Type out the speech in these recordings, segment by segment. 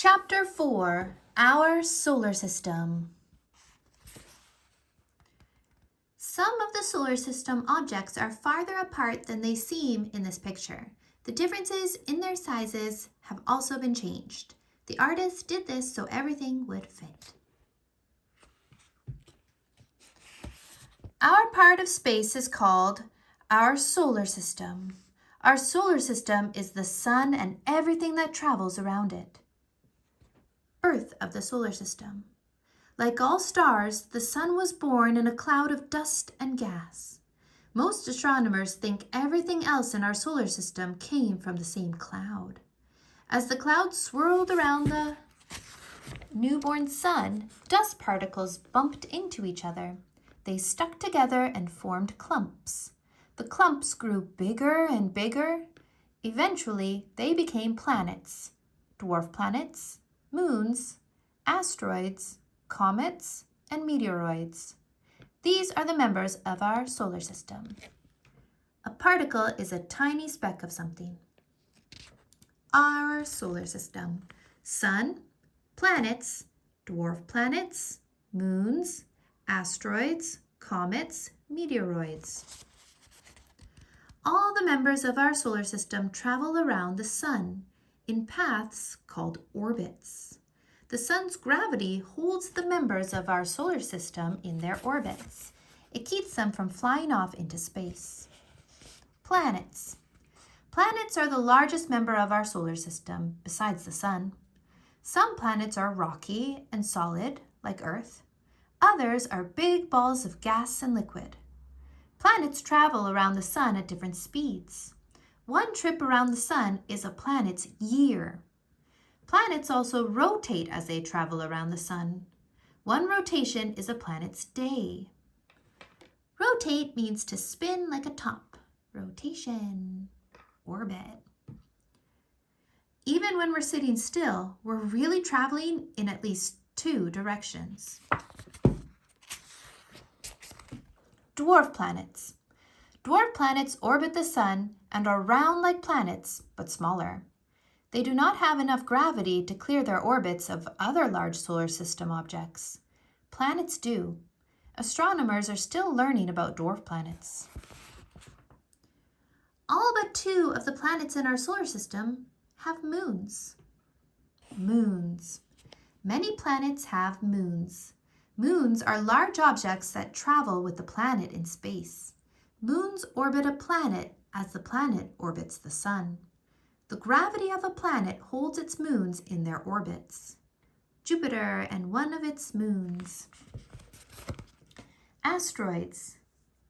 Chapter 4, Our Solar System. Some of the solar system objects are farther apart than they seem in this picture. The differences in their sizes have also been changed. The artist did this so everything would fit. Our part of space is called our solar system. Our solar system is the sun and everything that travels around it. Birth of the solar system. Like all stars, the sun was born in a cloud of dust and gas. Most astronomers think everything else in our solar system came from the same cloud. As the cloud swirled around the newborn sun, dust particles bumped into each other. They stuck together and formed clumps. The clumps grew bigger and bigger. Eventually, they became planets, dwarf planets, moons, asteroids, comets, and meteoroids. These are the members of our solar system. A particle is a tiny speck of something. Our solar system: sun, planets, dwarf planets, moons, asteroids, comets, meteoroids. All the members of our solar system travel around the sun in paths called orbits. The sun's gravity holds the members of our solar system in their orbits. It keeps them from flying off into space. Planets. Planets are the largest member of our solar system, besides the sun. Some planets are rocky and solid, like Earth. Others are big balls of gas and liquid. Planets travel around the sun at different speeds. One trip around the sun is a planet's year. Planets also rotate as they travel around the sun. One rotation is a planet's day. Rotate means to spin like a top. Rotation. Orbit. Even when we're sitting still, we're really traveling in at least two directions. Dwarf planets. Dwarf planets orbit the sun and are round like planets, but smaller. They do not have enough gravity to clear their orbits of other large solar system objects. Planets do. Astronomers are still learning about dwarf planets. All but 2 of the planets in our solar system have moons. Moons. Many planets have moons. Moons are large objects that travel with the planet in space. Moons orbit a planet as the planet orbits the sun. The gravity of a planet holds its moons in their orbits. Jupiter and one of its moons. Asteroids.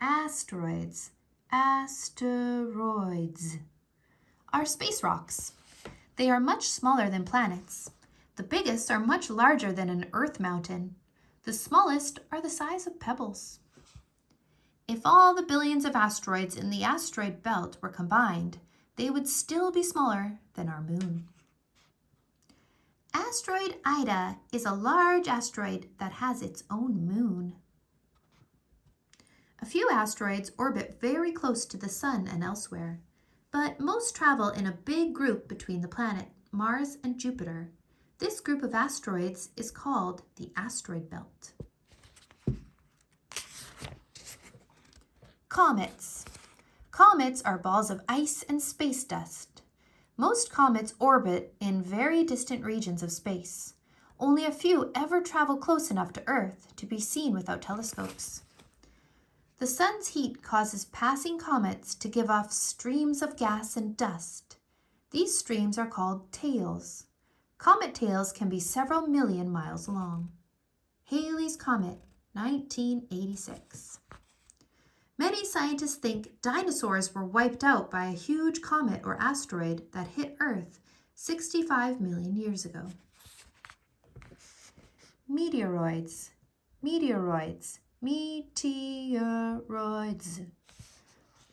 Asteroids. Asteroids are space rocks. They are much smaller than planets. The biggest are much larger than an Earth mountain. The smallest are the size of pebbles. If all the billions of asteroids in the asteroid belt were combined, they would still be smaller than our moon. Asteroid Ida is a large asteroid that has its own moon. A few asteroids orbit very close to the sun and elsewhere, but most travel in a big group between the planet Mars and Jupiter. This group of asteroids is called the asteroid belt. Comets. Comets are balls of ice and space dust. Most comets orbit in very distant regions of space. Only a few ever travel close enough to Earth to be seen without telescopes. The sun's heat causes passing comets to give off streams of gas and dust. These streams are called tails. Comet tails can be several million miles long. Halley's Comet, 1986. Many scientists think dinosaurs were wiped out by a huge comet or asteroid that hit Earth 65 million years ago. Meteoroids. Meteoroids. Meteoroids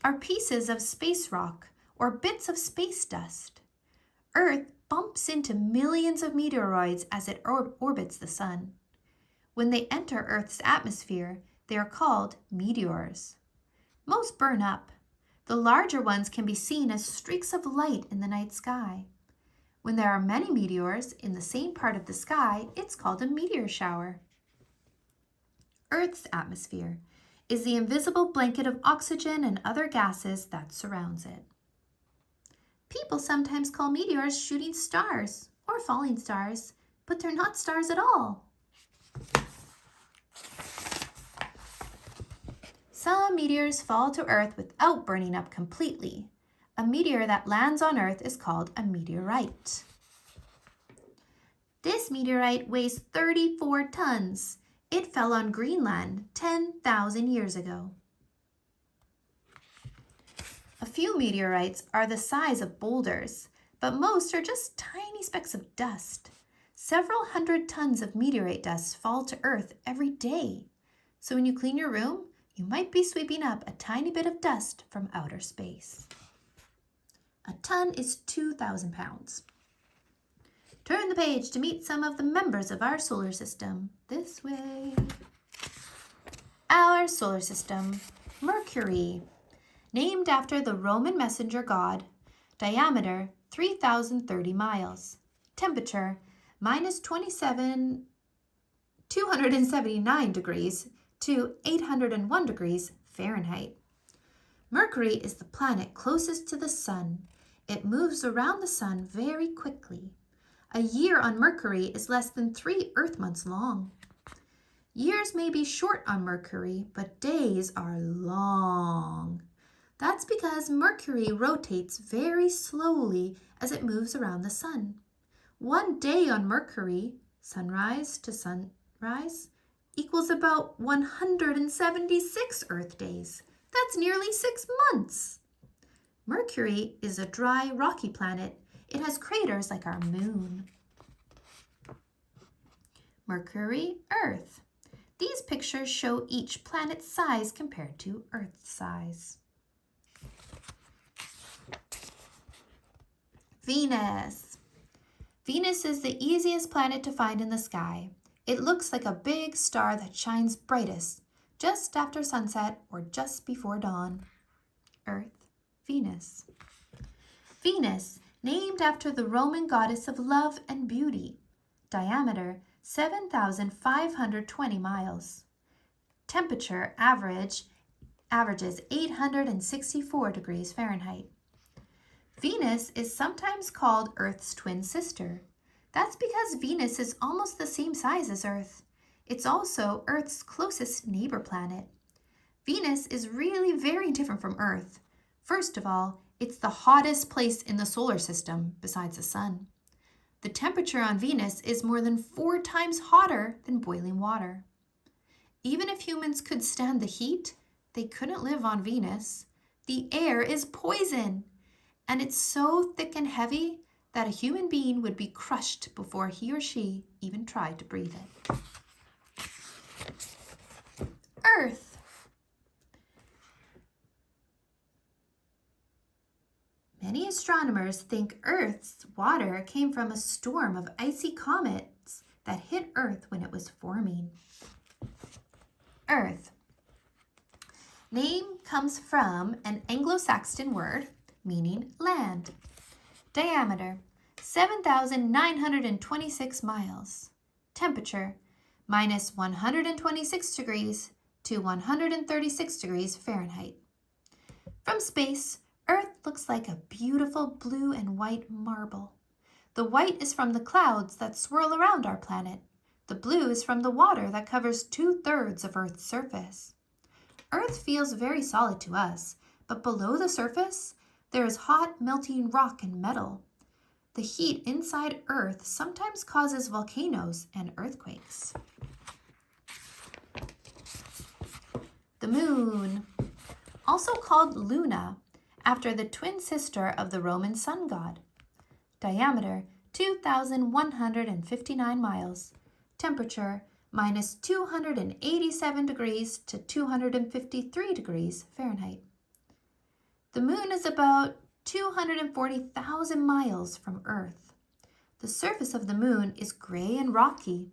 are pieces of space rock or bits of space dust. Earth bumps into millions of meteoroids as it orbits the sun. When they enter Earth's atmosphere, they are called meteors. Most burn up. The larger ones can be seen as streaks of light in the night sky. When there are many meteors in the same part of the sky, it's called a meteor shower. Earth's atmosphere is the invisible blanket of oxygen and other gases that surrounds it. People sometimes call meteors shooting stars or falling stars, but they're not stars at all. Some meteors fall to Earth without burning up completely. A meteor that lands on Earth is called a meteorite. This meteorite weighs 34 tons. It fell on Greenland 10,000 years ago. A few meteorites are the size of boulders, but most are just tiny specks of dust. Several hundred tons of meteorite dust fall to Earth every day. So when you clean your room, you might be sweeping up a tiny bit of dust from outer space. A ton is 2,000 pounds. Turn the page to meet some of the members of our solar system. This way. Our solar system. Mercury. Named after the Roman messenger god. Diameter 3,030 miles. Temperature minus 279 degrees to 801 degrees Fahrenheit. Mercury is the planet closest to the sun. It moves around the sun very quickly. A year on Mercury is less than 3 Earth months long. Years may be short on Mercury, but days are long. That's because Mercury rotates very slowly as it moves around the sun. One day on Mercury, sunrise to sunrise, equals about 176 Earth days. That's nearly 6 months. Mercury is a dry, rocky planet. It has craters like our moon. Mercury, Earth. These pictures show each planet's size compared to Earth's size. Venus. Venus is the easiest planet to find in the sky. It looks like a big star that shines brightest just after sunset or just before dawn. Earth, Venus. Venus, named after the Roman goddess of love and beauty. Diameter 7,520 miles. Temperature averages 864 degrees Fahrenheit. Venus is sometimes called Earth's twin sister. That's because Venus is almost the same size as Earth. It's also Earth's closest neighbor planet. Venus is really very different from Earth. First of all, it's the hottest place in the solar system besides the sun. The temperature on Venus is more than 4 times hotter than boiling water. Even if humans could stand the heat, they couldn't live on Venus. The air is poison, and it's so thick and heavy that a human being would be crushed before he or she even tried to breathe it. Earth. Many astronomers think Earth's water came from a storm of icy comets that hit Earth when it was forming. Earth. Name comes from an Anglo-Saxon word meaning land. Diameter 7,926 miles. Temperature minus 126 degrees to 136 degrees Fahrenheit. From space, Earth looks like a beautiful blue and white marble. The white is from the clouds that swirl around our planet. The blue is from the water that covers 2/3 of Earth's surface. Earth feels very solid to us, but below the surface, there is hot, melting rock and metal. The heat inside Earth sometimes causes volcanoes and earthquakes. The moon, also called Luna, after the twin sister of the Roman sun god. Diameter 2,159 miles. Temperature minus 287 degrees to 253 degrees Fahrenheit. The moon is about 240,000 miles from Earth. The surface of the moon is gray and rocky.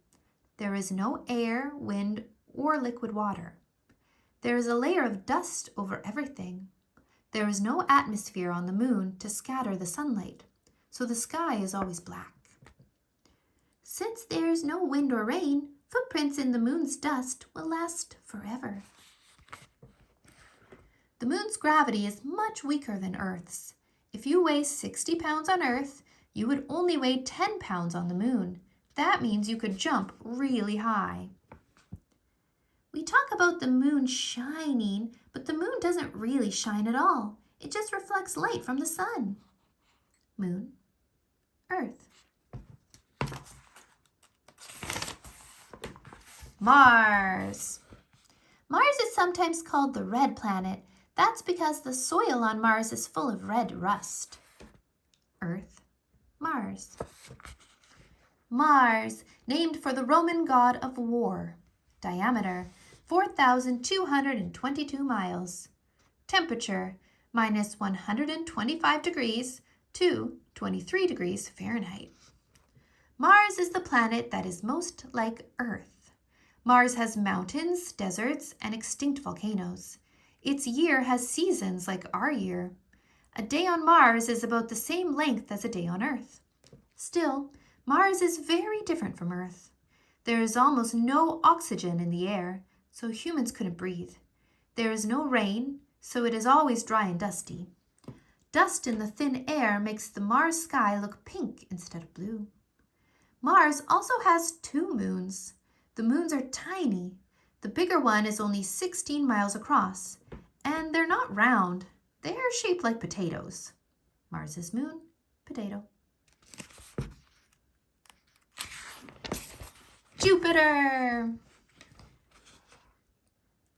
There is no air, wind, or liquid water. There is a layer of dust over everything. There is no atmosphere on the moon to scatter the sunlight, so the sky is always black. Since there's no wind or rain, footprints in the moon's dust will last forever. The moon's gravity is much weaker than Earth's. If you weigh 60 pounds on Earth, you would only weigh 10 pounds on the moon. That means you could jump really high. We talk about the moon shining, but the moon doesn't really shine at all. It just reflects light from the sun. Moon, Earth. Mars. Mars is sometimes called the red planet. That's because the soil on Mars is full of red rust. Earth, Mars. Mars, named for the Roman god of war. Diameter, 4,222 miles. Temperature, minus 125 degrees to 23 degrees Fahrenheit. Mars is the planet that is most like Earth. Mars has mountains, deserts, and extinct volcanoes. Its year has seasons like our year. A day on Mars is about the same length as a day on Earth. Still, Mars is very different from Earth. There is almost no oxygen in the air, so humans couldn't breathe. There is no rain, so it is always dry and dusty. Dust in the thin air makes the Mars sky look pink instead of blue. Mars also has 2 moons. The moons are tiny. The bigger one is only 16 miles across, and they're not round. They are shaped like potatoes. Mars's moon, potato. Jupiter.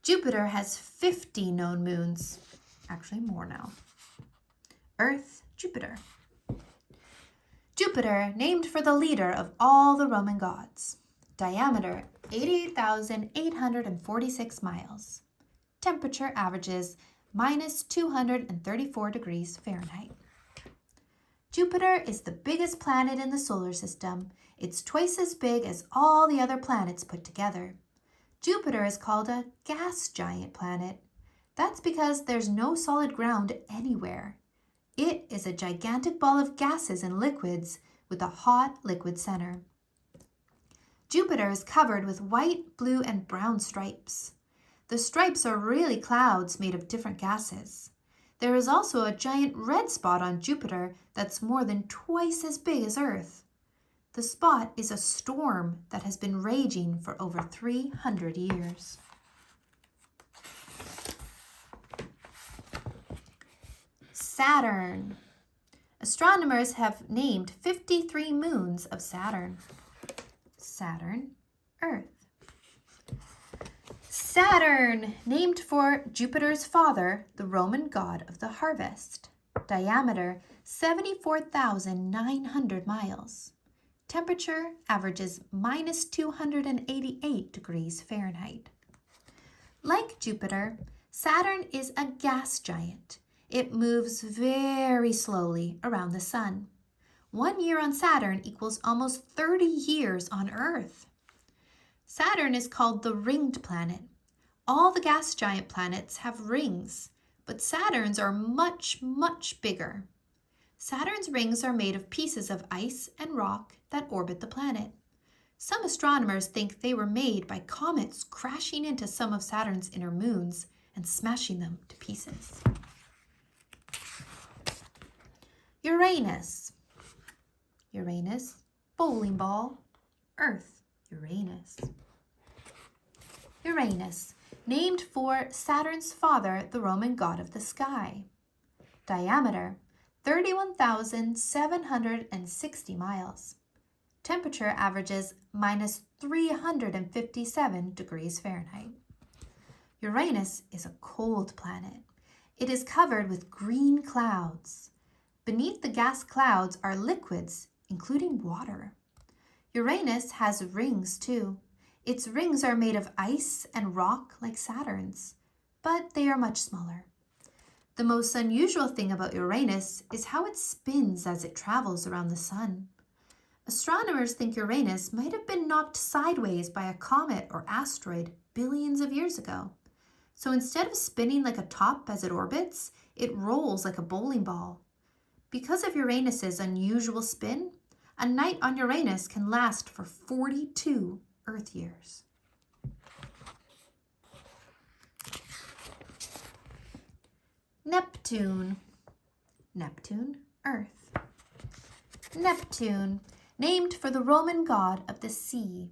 Jupiter has 50 known moons. Actually, more now. Earth, Jupiter. Jupiter, named for the leader of all the Roman gods. Diameter, 88,846 miles. Temperature averages minus 234 degrees Fahrenheit. Jupiter is the biggest planet in the solar system. It's twice as big as all the other planets put together. Jupiter is called a gas giant planet. That's because there's no solid ground anywhere. It is a gigantic ball of gases and liquids with a hot liquid center. Jupiter is covered with white, blue, and brown stripes. The stripes are really clouds made of different gases. There is also a giant red spot on Jupiter that's more than twice as big as Earth. The spot is a storm that has been raging for over 300 years. Saturn. Astronomers have named 53 moons of Saturn. Saturn, Earth. Saturn, named for Jupiter's father, the Roman god of the harvest. Diameter, 74,900 miles. Temperature averages minus 288 degrees Fahrenheit. Like Jupiter, Saturn is a gas giant. It moves very slowly around the sun. 1 year on Saturn equals almost 30 years on Earth. Saturn is called the ringed planet. All the gas giant planets have rings, but Saturn's are much, much bigger. Saturn's rings are made of pieces of ice and rock that orbit the planet. Some astronomers think they were made by comets crashing into some of Saturn's inner moons and smashing them to pieces. Uranus. Uranus, bowling ball, Earth, Uranus. Uranus, named for Saturn's father, the Roman god of the sky. Diameter, 31,760 miles. Temperature averages minus 357 degrees Fahrenheit. Uranus is a cold planet. It is covered with green clouds. Beneath the gas clouds are liquids, including water. Uranus has rings too. Its rings are made of ice and rock like Saturn's, but they are much smaller. The most unusual thing about Uranus is how it spins as it travels around the sun. Astronomers think Uranus might have been knocked sideways by a comet or asteroid billions of years ago. So instead of spinning like a top as it orbits, it rolls like a bowling ball. Because of Uranus's unusual spin, a night on Uranus can last for 42 Earth years. Neptune. Neptune, Earth. Neptune, named for the Roman god of the sea.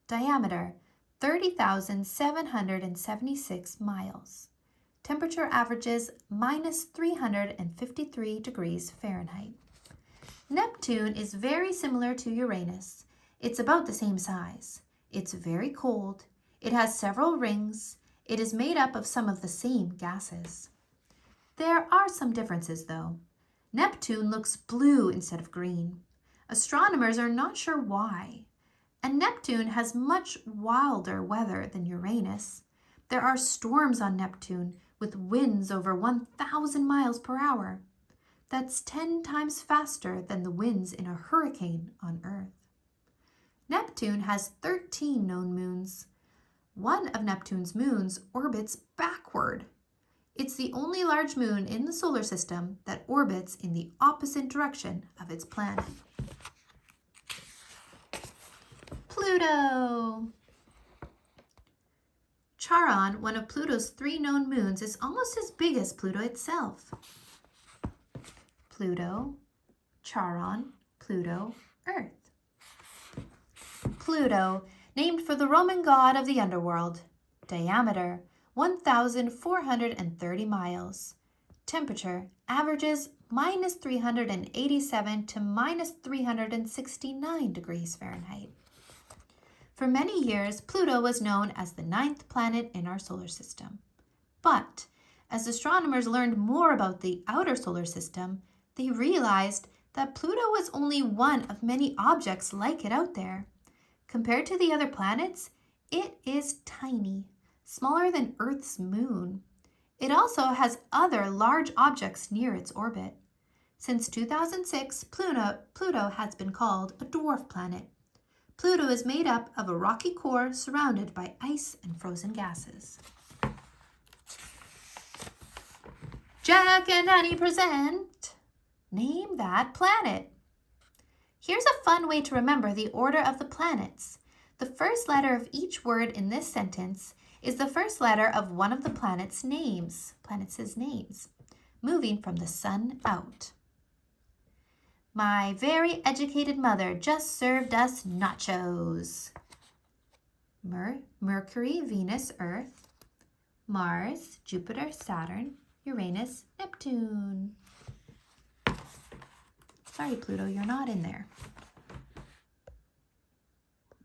Diameter, 30,776 miles. Temperature averages minus 353 degrees Fahrenheit. Neptune is very similar to Uranus. It's about the same size. It's very cold. It has several rings. It is made up of some of the same gases. There are some differences, though. Neptune looks blue instead of green. Astronomers are not sure why. And Neptune has much wilder weather than Uranus. There are storms on Neptune with winds over 1,000 miles per hour. That's 10 times faster than the winds in a hurricane on Earth. Neptune has 13 known moons. One of Neptune's moons orbits backward. It's the only large moon in the solar system that orbits in the opposite direction of its planet. Pluto. Charon, one of Pluto's 3 known moons, is almost as big as Pluto itself. Pluto, Charon, Pluto, Earth. Pluto, named for the Roman god of the underworld. Diameter, 1,430 miles. Temperature averages minus 387 to minus 369 degrees Fahrenheit. For many years, Pluto was known as the 9th planet in our solar system. But as astronomers learned more about the outer solar system, they realized that Pluto was only one of many objects like it out there. Compared to the other planets, it is tiny, smaller than Earth's moon. It also has other large objects near its orbit. Since 2006, Pluto has been called a dwarf planet. Pluto is made up of a rocky core surrounded by ice and frozen gases. Jack and Annie present Name That Planet. Here's a fun way to remember the order of the planets. The first letter of each word in this sentence is the first letter of one of the planets' names, moving from the sun out. My very educated mother just served us nachos. Mercury, Venus, Earth. Mars, Jupiter, Saturn, Uranus, Neptune. Sorry, Pluto, you're not in there.